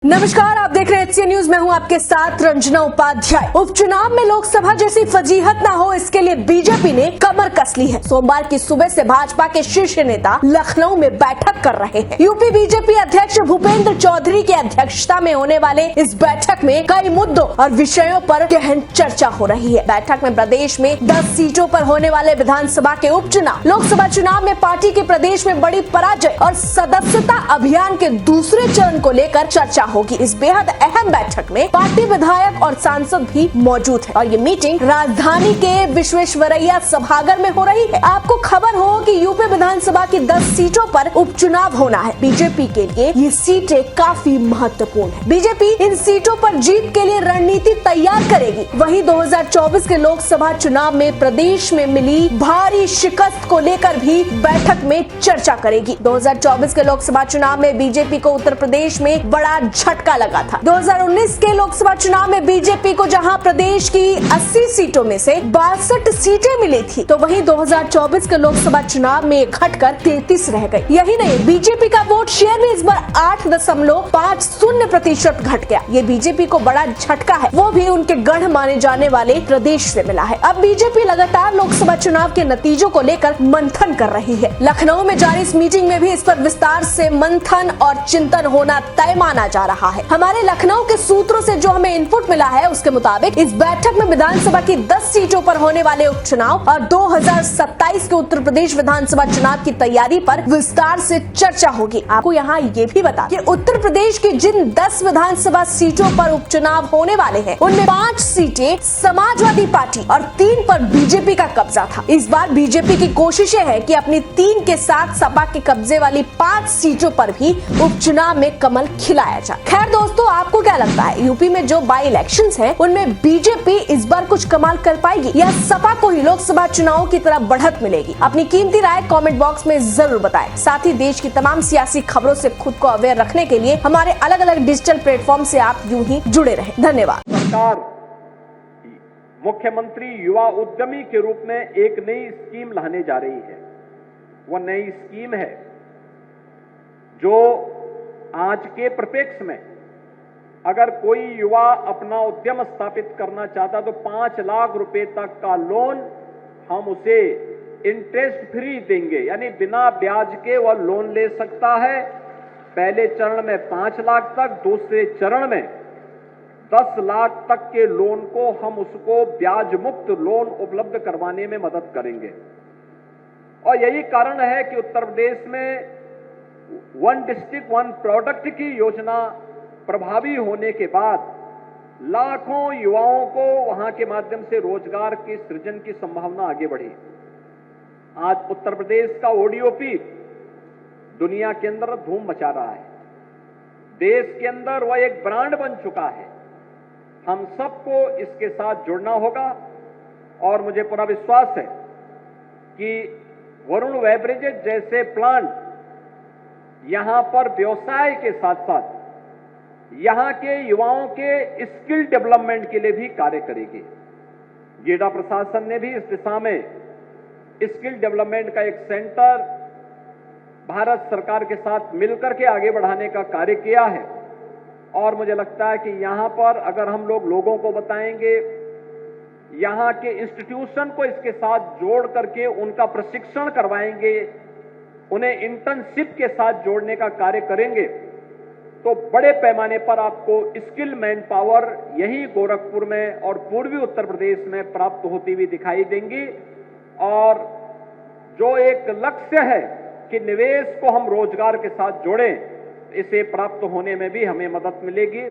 नमस्कार, आप देख रहे हैं HCN न्यूज। मैं हूं आपके साथ रंजना उपाध्याय। उपचुनाव में लोकसभा जैसी फजीहत ना हो, इसके लिए बीजेपी ने कमर कस ली है। सोमवार की सुबह से भाजपा के शीर्ष नेता लखनऊ में बैठक कर रहे हैं। यूपी बीजेपी अध्यक्ष भूपेंद्र चौधरी की अध्यक्षता में होने वाले इस बैठक में कई मुद्दों और विषयों पर गहन चर्चा हो रही है। बैठक में प्रदेश में 10 सीटों पर होने वाले विधानसभा के उपचुनाव, लोकसभा चुनाव में पार्टी के प्रदेश में बड़ी पराजय और सदस्यता अभियान के दूसरे चरण को लेकर चर्चा होगी। इस बेहद अहम बैठक में पार्टी विधायक और सांसद भी मौजूद है और ये मीटिंग राजधानी के विश्वेश्वरैया सभागार में हो रही है। आपको खबर हो कि यूपी विधानसभा की 10 सीटों पर उपचुनाव होना है। बीजेपी के लिए ये सीटें काफी महत्वपूर्ण है। बीजेपी इन सीटों पर जीत के लिए रणनीति तैयार करेगी। वहीं 2024 के लोकसभा चुनाव में प्रदेश में मिली भारी शिकस्त को लेकर भी बैठक में चर्चा करेगी। 2024 के लोकसभा चुनाव में बीजेपी को उत्तर प्रदेश में बड़ा झटका लगा था। 2019 के लोकसभा चुनाव में बीजेपी को जहां प्रदेश की 80 सीटों में से 62 सीटें मिली थी, तो वहीं 2024 के लोकसभा चुनाव में घटकर 33 रह गई। यही नहीं, बीजेपी का वोट शेयर भी इस बार 8.50% घट गया। ये बीजेपी को बड़ा झटका है, वो भी उनके गढ़ माने जाने वाले प्रदेश से मिला है। अब बीजेपी लगातार लोकसभा चुनाव के नतीजों को लेकर मंथन कर रही है। लखनऊ में जारी इस मीटिंग में भी इस पर विस्तार से मंथन और चिंतन होना तय माना जा रहा है। हमारे लखनऊ के सूत्रों से जो हमें इनपुट मिला है, उसके मुताबिक इस बैठक में विधानसभा की 10 सीटों पर होने वाले उपचुनाव और 2027 के उत्तर प्रदेश विधानसभा चुनाव की तैयारी पर विस्तार से चर्चा होगी। आपको यहाँ ये भी बता कि उत्तर प्रदेश की जिन 10 विधानसभा सीटों पर उपचुनाव होने वाले हैं, उनमें 5 सीटें समाजवादी पार्टी और 3 पर बीजेपी का कब्जा था। इस बार बीजेपी की कोशिशें है कि अपनी 3 के साथ सपा के कब्जे वाली 5 सीटों पर भी उपचुनाव में कमल खिलाया जाए। खैर दोस्तों, आपको क्या लगता है, यूपी में जो बाई इलेक्शंस हैं, उनमें बीजेपी इस बार कुछ कमाल कर पाएगी या सपा को ही लोकसभा चुनावों की तरह बढ़त मिलेगी? अपनी कीमती राय कमेंट बॉक्स में जरूर बताएं। साथ ही देश की तमाम सियासी खबरों से खुद को अवेयर रखने के लिए हमारे अलग अलग डिजिटल प्लेटफॉर्म से आप यूं ही जुड़े रहें। धन्यवाद। सरकार मुख्यमंत्री युवा उद्यमी के रूप में एक नई स्कीम लाने जा रही है। वह नई स्कीम है जो आज के परिप्रेक्ष्य में अगर कोई युवा अपना उद्यम स्थापित करना चाहता तो 5 लाख रुपए तक का लोन हम उसे इंटरेस्ट फ्री देंगे, यानी बिना ब्याज के वह लोन ले सकता है। पहले चरण में 5 लाख तक, दूसरे चरण में 10 लाख तक के लोन को हम उसको ब्याज मुक्त लोन उपलब्ध करवाने में मदद करेंगे। और यही कारण है कि उत्तर प्रदेश में 1 डिस्ट्रिक्ट 1 प्रोडक्ट की योजना प्रभावी होने के बाद लाखों युवाओं को वहां के माध्यम से रोजगार के सृजन की संभावना आगे बढ़ी। आज उत्तर प्रदेश का ओडीओपी दुनिया के अंदर धूम मचा रहा है। देश के अंदर वह एक ब्रांड बन चुका है। हम सबको इसके साथ जुड़ना होगा और मुझे पूरा विश्वास है कि वरुण बेवरेजेस जैसे प्लांट यहां पर व्यवसाय के साथ साथ यहां के युवाओं के स्किल डेवलपमेंट के लिए भी कार्य करेगी। गीडा प्रशासन ने भी इस दिशा में स्किल डेवलपमेंट का एक सेंटर भारत सरकार के साथ मिलकर के आगे बढ़ाने का कार्य किया है। और मुझे लगता है कि यहां पर अगर हम लोगों को बताएंगे, यहां के इंस्टीट्यूशन को इसके साथ जोड़ करके उनका प्रशिक्षण करवाएंगे, उन्हें इंटर्नशिप के साथ जोड़ने का कार्य करेंगे, तो बड़े पैमाने पर आपको स्किल मैन पावर यही गोरखपुर में और पूर्वी उत्तर प्रदेश में प्राप्त होती हुई दिखाई देंगी। और जो एक लक्ष्य है कि निवेश को हम रोजगार के साथ जोड़ें, इसे प्राप्त होने में भी हमें मदद मिलेगी।